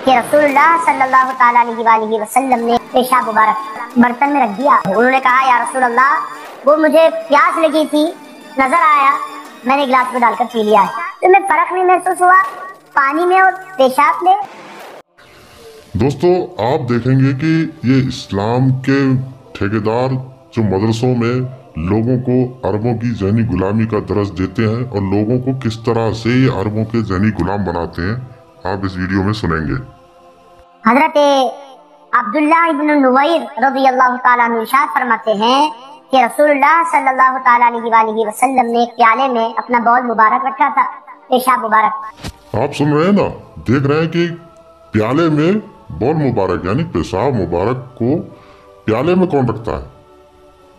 کہ رسولullah सल्लल्लाहु ताला अलैहि वसल्लम ने पेशाब मुबारक बर्तन में रख दिया। उन्होंने कहा या रसूल अल्लाह, वो मुझे प्यास लगी थी, नजर आया, मैंने गिलास में डालकर पी लिया है। तुम्हें फर्क नहीं महसूस हुआ पानी में और पेशाब में? दोस्तों, आप देखेंगे कि ये इस्लाम के ठेकेदार जो मदरसों में लोगों को अरबों की ज़हनी गुलामी का दर्ज देते हैं और लोगों को किस तरह से ये अरबों के ज़हनी गुलाम बनाते हैं, आप इस वीडियो में सुनेंगे। हज़रत अब्दुल्लाह इब्न नुवैर रज़ियल्लाहु ताला अन्हु इरशाद फरमाते हैं कि रसूलुल्लाह सल्लल्लाहु ताला अलैहि वसल्लम ने एक प्याले में अपना बौल मुबारक रखा था, पेशाब मुबारक। आप सुन रहे हैं ना, देख रहे हैं कि प्याले में बौल मुबारक यानी पेशाब मुबारक को प्याले में कौन रखता है?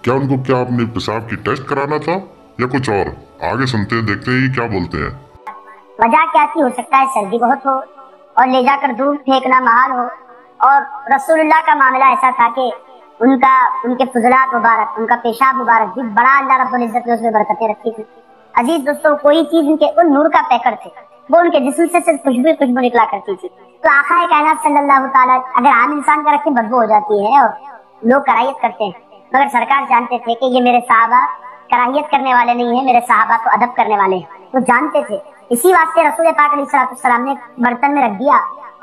क्या अपने पेशाब की टेस्ट कराना था या कुछ और? आगे सुनते हैं, देखते हैं क्या बोलते हैं। वजह क्या थी? हो सकता है सर्दी बहुत हो और ले जाकर दूर फेंकना महाल हो, और रसूलुल्लाह का मामला ऐसा था कि उनके फुजलात मुबारक, उनका पेशाब मुबारक भी बड़ा अल्लाह रब्बुल इज्जत ने उसमें बरकतें रखी थी। अजीज दोस्तों, कोई चीज उनके उन नूर का पैकर थे, वो उनके जिस्म से सिर्फ खुशबू निकला करती थी। तो आका कायनात सल्लल्लाहु ताला, अगर आम इंसान का रखें बदबू हो जाती है और लोग कराहियत करते हैं, मगर सरकार जानते थे कि ये मेरे साहबा कराहियत करने वाले नहीं है, मेरे साहबा तो अदब करने वाले हैं, वो जानते थे। इसी वास्ते रसूल पाक अलैहिस्सलाम ने बर्तन में रख दिया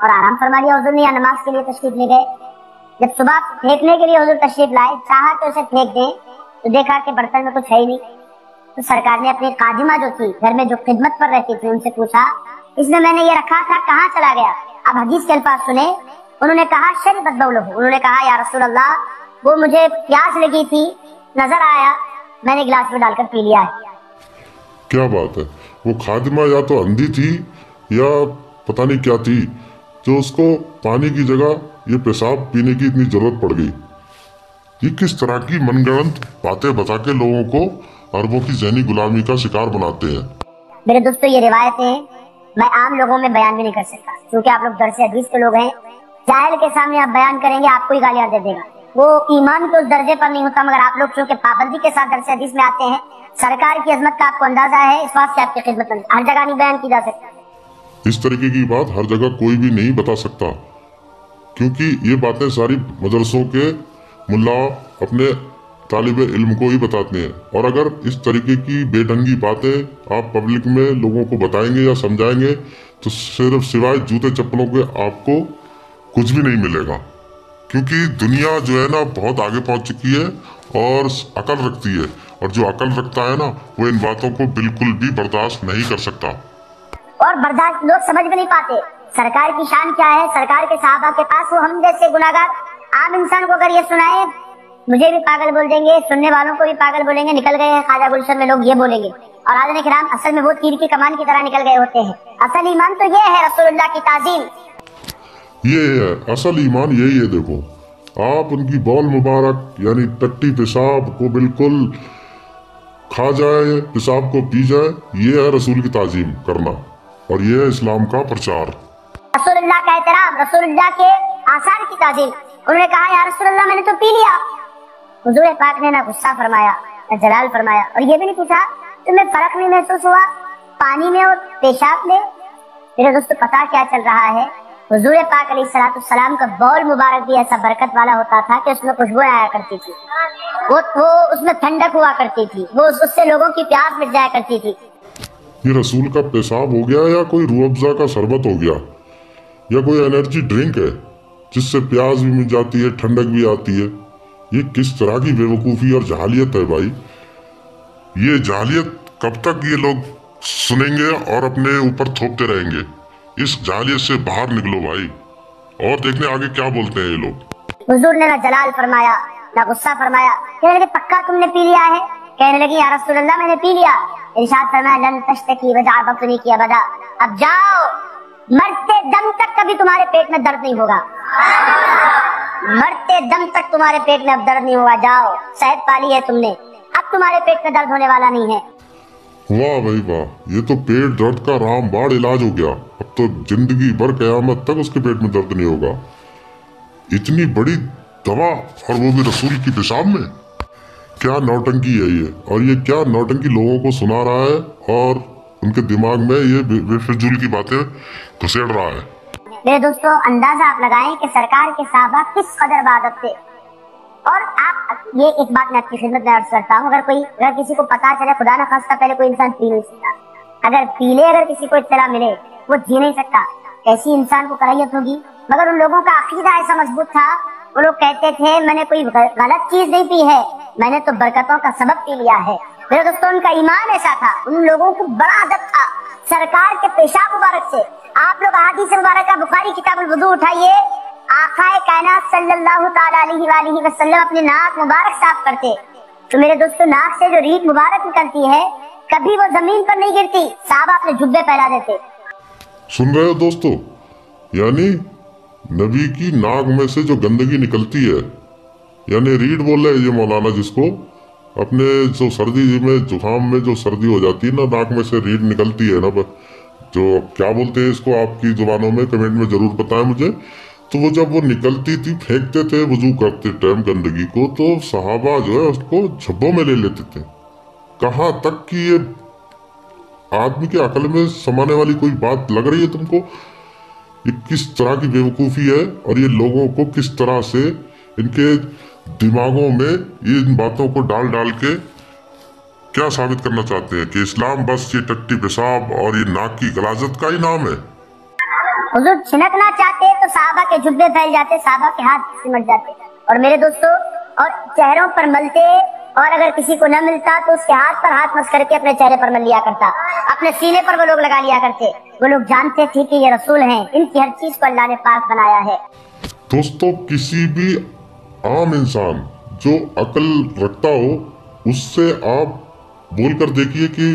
और आराम फरमा लिया। हुजूर ने या नमाज के लिए तशरीफ ले गए, जब सुबह फेंकने के लिए हुजूर तशरीफ लाए, चाहा तो उसे फेंक दें, तो देखा कि बर्तन में कुछ है ही नहीं। तो सरकार ने अपनी कादिमा जो थी, घर में जो खिदमत पर रहती थी, उनसे पूछा, इसमें मैंने ये रखा था, कहाँ चला गया? अब हदीस के अल्फाज सुने। उन्होंने कहा शरबत बौलहु, उन्होंने कहा या रसूल अल्लाह, वो मुझे प्यास लगी थी, नजर आया, मैंने गिलास में डालकर पी लिया है। क्या बात है! वो खादिमा या तो अंधी थी या पता नहीं क्या थी, जो उसको पानी की जगह ये पेशाब पीने की इतनी जरूरत पड़ गई। ये किस तरह की मनगढ़ंत बातें बता के लोगों को अरबों की ज़हनी गुलामी का शिकार बनाते हैं। मेरे दोस्तों, ये रिवायतें मैं आम लोगों में बयान भी नहीं कर सकता, क्योंकि आप लोग दरसे हदीस के लोग हैं। जाहिल के सामने आप बयान करेंगे, आपको ही गालियां दे देगा, वो ईमान के उस दर्जे पर नहीं होता। मगर आप लोग चूंकि पाबंदी के साथ दरसे हदीस में आते हैं, सरकार की अजमत का आपको अंदाजा है, इस बात से आपकी खिदमत में हर जगह नहीं बयान की जा सकती। इस तरीके की बात हर जगह कोई भी नहीं बता सकता, क्योंकि ये बातें सारी मदरसों के मुल्ला अपने तालिब इल्म को ही बताते हैं। और अगर इस तरीके की बेढंगी बातें आप पब्लिक में लोगों को बताएंगे या समझाएंगे, तो सिर्फ सिवाय जूते चप्पलों के आपको कुछ भी नहीं मिलेगा। क्योंकि दुनिया जो है ना, बहुत आगे पहुंच चुकी है और अकल रखती है, और जो अकल रखता है ना, वो इन बातों को बिल्कुल भी बर्दाश्त नहीं कर सकता। और बर्दाश्त लोग समझ भी नहीं पाते। सरकार की शान क्या है, सरकार के साहबा के पास, वो हम जैसे गुनाहगार आम इंसान को अगर ये सुनाए, मुझे भी पागल बोल देंगे, सुनने वालों को भी पागल बोलेंगे। निकल गए हैं ख्वाजा गुलशन में लोग ये बोलेंगे, और आदन किराम असल में वो तीर की कमान की तरह निकल गए होते हैं। असल ईमान तो ये है, रसूलुल्लाह की ताज़ीम ये है, असल ईमान यही है। देखो, आप उनकी बौल मुबारक यानी टट्टी पेशाब को बिल्कुल खा जाए, पेशाब को पी जाए, ये है रसूल की ताज़ीम करना, और ये है इस्लाम का प्रचार, रसूलुल्लाह का एहतराम, रसूलुल्लाह के आसार की ताज़ीम। उन्होंने कहा या रसूलुल्लाह, मैंने तो पी लिया। हुजूर पाक ने ना गुस्सा फरमाया, ना जलाल फरमाया, और ये भी नहीं पूछा तुम्हें फर्क नहीं महसूस हुआ पानी में और पेशाब में? मेरे दोस्तों, पता क्या चल रहा है, हुजूर पाक अलैहिस्सलाम का बौल मुबारक भी ऐसा बरकत वाला होता था कि उसमें खुशबू आया करती थी, वो उसमें ठंडक हुआ करती थी, वो उससे लोगों की प्यास मिट जाया करती थी। ये रसूल का पेशाब हो गया या कोई रूह अफ़ज़ा का शरबत हो गया या कोई एनर्जी ड्रिंक है जिससे प्यास भी मिट जाती है, ठंडक भी आती है? ये किस तरह की बेवकूफ़ी और जहालियत है भाई। ये जहालियत कब तक ये लोग सुनेंगे और अपने ऊपर थोपते रहेंगे? इस जहालियत से बाहर निकलो भाई, और देखने आगे क्या बोलते हैं ये लोग। हुजूर ने ना जलाल फरमाया, ना गुस्सा फरमाया। कहने लगे पक्का तुमने पी लिया है? कहने लगी या रसूलल्लाह, मैंने पी लिया। इरशाद फरमाया लन तश्तकी वजा बतनी की अबदा, अब जाओ, मरते दम तक कभी तुम्हारे पेट में दर्द नहीं होगा, मरते दम तक तुम्हारे पेट में अब दर्द नहीं होगा। जाओ, सेहत पाली है तुमने, अब तुम्हारे पेट में दर्द होने वाला नहीं है। वाह भाई वाह, ये तो पेट दर्द का रामबाण इलाज हो गया। अब तो जिंदगी भर कयामत तक उसके पेट में दर्द नहीं होगा। इतनी बड़ी दवा, और वो भी रसूल की पेशाब में। क्या नौटंकी है ये, और ये क्या नौटंकी लोगों को सुना रहा है और उनके दिमाग में ये बेफिजूल की बातें घुसेड़ रहा है। میرے دوستوں اندازہ آپ لگائیں کہ سرکار کے صحابہ کس قدر عبادت تھے. اور آپ یہ ایک بات میں آپ کی خدمت میں عرض کرتا ہوں، اگر کسی کو پتا چلے خدا نہ خواستہ پہلے کوئی انسان پی نہیں سکتا، اگر کسی کو اطلاع ملے وہ جی نہیں سکتا، ایسی انسان کو کراہیت ہوگی. مگر ان لوگوں کا عقیدہ ایسا مضبوط تھا، وہ لوگ کہتے تھے میں نے کوئی غلط چیز نہیں پی ہے، میں نے تو برکتوں کا سبب پی لیا ہے. میرے دوستوں ان کا ایمان ایسا تھا، ان لوگوں کو بڑا ادب تھا سرکار کے پیشاب مبارک سے. آپ لوگ احادیث مبارکہ بخاری کتاب الوضو اٹھائیے، آقا کائنات صلی اللہ تعالی علیہ وآلہ وسلم اپنے ناک مبارک صاف کرتے. تو میرے دوستو ناک سے جو ریت مبارک نکلتی ہے کبھی وہ زمین پر نہیں گرتی، صحابہ اپنے جبے پھیلا دیتے. سن رہے ہو دوستو، یعنی نبی کی ناک میں سے جو گندگی نکلتی ہے، یعنی ریڑھ بول رہے یہ مولانا، جس کو اپنے جو سردی میں زکام میں جو سردی ہو جاتی ہے نا، ناک میں سے ریڑھ نکلتی ہے نا، جو کیا بولتے ہیں اس کو آپ کی زبانوں میں، کمنٹ میں ضرور بتائیں مجھے. تو وہ جب وہ نکلتی تھی پھینکتے تھے وضو کرتے ٹائم گندگی کو، تو صحابہ جو ہے اس کو جھبوں میں لے لیتے تھے. کہاں تک کہ یہ آدمی کے عقل میں سمانے والی کوئی بات لگ رہی ہے تم کو؟ یہ کس طرح کی بے وقوفی ہے، اور یہ لوگوں کو کس طرح سے ان کے دماغوں میں ان باتوں کو ڈال ڈال کے کیا ثابت کرنا چاہتے ہیں کہ اسلام بس یہ ٹٹی پیشاب اور یہ ناک کی غلاظت کا ہی نام ہے. حضور چھنکنا چاہتے تو صحابہ کے جبے پھیل جاتے، صحابہ کے ہاتھ سمٹ جاتے. اور میرے دوستو اور چہروں پر ملتے، اور اگر کسی کو نہ ملتا تو اس کے ہاتھ پر ہاتھ مس کر کے اپنے چہرے پر مل لیا کرتا، اپنے سینے پر وہ لوگ لگا لیا کرتے. وہ لوگ جانتے تھے کہ یہ رسول ہیں، ان کی ہر چیز کو اللہ نے پاک بنایا ہے. دوستو کسی بھی عام انسان جو عقل رکھتا ہو اس سے آپ بول کر دیکھیے کہ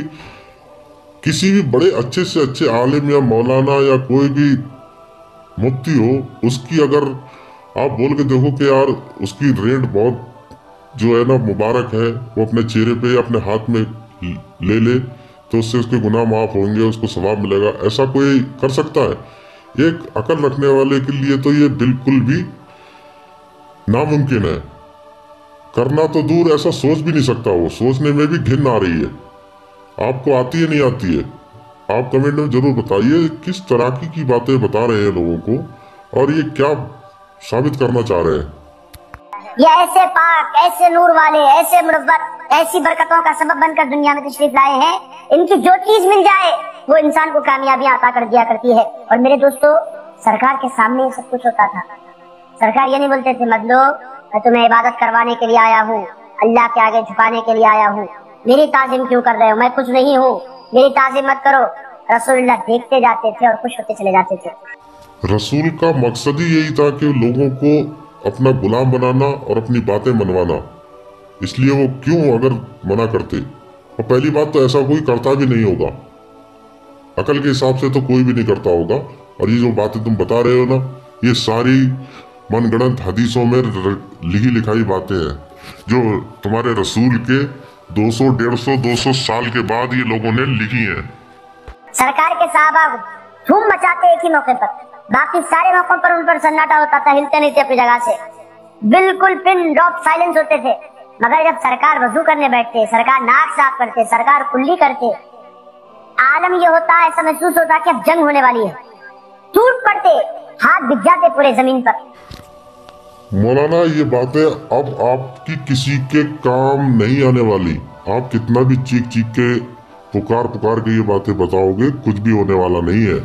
کسی بھی بڑے اچھے سے اچھے عالم یا مولانا یا کوئی بھی مفتی ہو، اس کی اگر آپ بول کے دیکھو کہ یار اس کی ریٹ بہت جو ہے نا مبارک ہے، وہ اپنے چہرے پہ اپنے ہاتھ میں لے لے تو اس سے اس کے گناہ معاف ہوں گے، اس کو ثواب ملے گا، ایسا کوئی کر سکتا ہے؟ ایک عقل رکھنے والے کے لیے تو یہ بالکل بھی ناممکن ہے. کرنا تو دور، ایسا سوچ بھی نہیں سکتا، وہ سوچنے میں بھی گھن آ رہی ہے. آپ کو آتی ہے نہیں آتی ہے؟ آپ کمنٹ میں ضرور بتائیے کس طرح کی باتیں بتا رہے ہیں لوگوں کو، اور یہ کیا ثابت کرنا چاہ رہے ہیں. یہ ایسے پاک، ایسے نور والے، ایسے منور، ایسی برکتوں کا سبب بن کر دنیا میں تشریف لائے ہیں، ان کی جو چیز مل جائے وہ انسان کو کامیابیاں عطا کر دیا کرتی ہے. اور میرے دوستو سرکار کے سامنے یہ سب کچھ ہوتا تھا. سرکار یہ نہیں بولتے تھے مت لو، میں تمہیں عبادت کروانے کے لیے آیا ہوں، اللہ کے آگے جھکانے کے لیے آیا ہوں، میری تعظیم کیوں کر رہے ہو، میں کچھ نہیں ہوں، میری تعظیم مت کرو. رسول اللہ دیکھتے جاتے تھے اور خوش ہوتے چلے جاتے تھے. رسول کا مقصد ہی یہی تھا کہ لوگوں کو اپنا غلام بنانا اور اپنی باتیں منوانا. اس لیے وہ کیوں اگر منع کرتے؟ اور پہلی بات تو ایسا کوئی کرتا بھی نہیں ہوگا، عقل کے حساب سے تو کوئی بھی نہیں کرتا ہوگا. اور یہ جو باتیں تم بتا رہے ہو نا، یہ ساری من گڑنت حدیثوں میں لکھی لکھائی باتیں ہیں جو تمہارے رسول کے 200 150 200 سال کے بعد یہ لوگوں نے لکھی ہیں. سرکار کے صحابہ دھوم مچاتے ایک ہی موقع پر، باقی سارے موقعوں پر ان پر سناٹا ہوتا تھا، ہلتے نہیں تھے اپنی جگہ سے، بالکل پن ڈراپ سائلنس ہوتے تھے. مگر جب سرکار وضو کرنے بیٹھتے، سرکار ناک صاف کرتے، سرکار کلی کرتے، عالم یہ ہوتا، ایسا محسوس ہوتا کہ اب جنگ ہونے والی ہے. ٹوٹ پڑتے، ہاتھ بج جاتے پورے زمین پر. مولانا یہ باتیں اب آپ کی کسی کے کام نہیں آنے والی. آپ کتنا بھی چیخ چیخ کے پکار کے یہ باتیں بتاؤ گے، کچھ بھی ہونے والا نہیں ہے.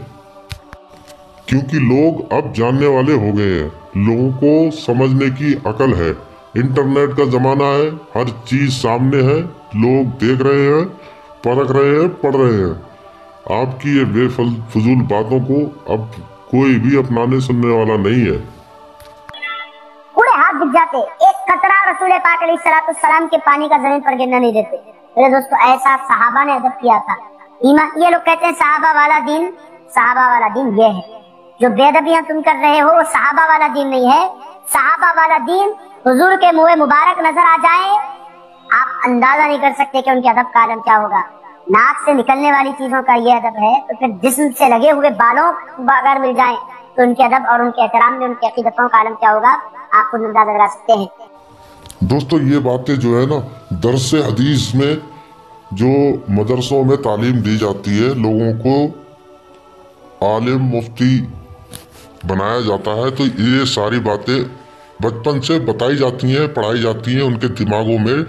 کیونکہ لوگ اب جاننے والے ہو گئے ہیں، لوگوں کو سمجھنے کی عقل ہے. انٹرنیٹ کا زمانہ ہے، ہر چیز سامنے ہے، لوگ دیکھ رہے ہیں، پرکھ رہے ہیں، پڑھ رہے ہیں. آپ کی یہ بے فضول باتوں کو اب کوئی بھی اپنانے سننے والا نہیں ہے. پورے ہاتھ بج جاتے، ایک قطرہ رسول پاک علیہ السلام کے پانی کا زمین پر گرنا نہیں دیتے. میرے دوستو ایسا صحابہ نے ادب کیا تھا. یہ لوگ کہتے ہیں صحابہ والا دین یہ ہے. جو بے ادبیاں تم کر رہے ہو وہ صحابہ والا دین نہیں ہے. صحابہ والا دین حضور کے منہ مبارک نظر آ جائے، آپ اندازہ نہیں کر سکتے کہ ان کے ادب کا عالم کیا ہوگا. ناک سے نکلنے والی چیزوں کا یہ ادب ہے، تو پھر جسم سے لگے ہوئے بالوں اگر مل جائیں تو ان کے ادب اور ان کے احترام میں ان کی عقیدتوں کا عالم کیا ہوگا، آپ خود اندازہ لگا سکتے ہیں. دوستو یہ باتیں جو ہے نا درس حدیث میں جو مدرسوں میں تعلیم دی جاتی ہے، لوگوں کو عالم مفتی बनाया जाता है तो ये सारी बातें बचपन से बताई जाती हैं, पढ़ाई जाती हैं, उनके दिमागों में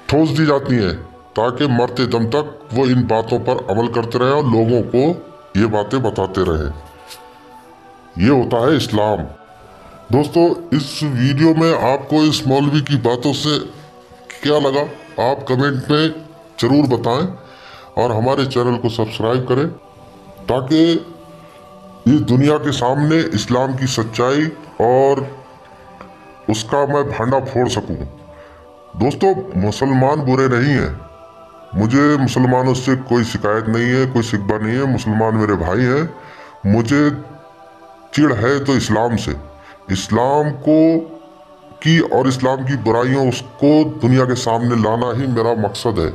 ठोस दी जाती हैं ताकि मरते दम तक वो इन बातों पर अमल करते रहें और लोगों को ये बातें बताते रहें। ये होता है इस्लाम। दोस्तों, इस वीडियो में आपको इस मौलवी की बातों से क्या लगा आप कमेंट में ज़रूर बताएं और हमारे चैनल को सब्सक्राइब करें ताकि इस दुनिया के सामने इस्लाम की सच्चाई और उसका मैं भांडा फोड़ सकूं। दोस्तों, मुसलमान बुरे नहीं हैं, मुझे मुसलमानों से कोई शिकायत नहीं है, कोई शिकवा नहीं है, मुसलमान मेरे भाई हैं। मुझे चिढ़ है तो इस्लाम से, इस्लाम को की और इस्लाम की बुराइयों उसको दुनिया के सामने लाना ही मेरा मकसद है।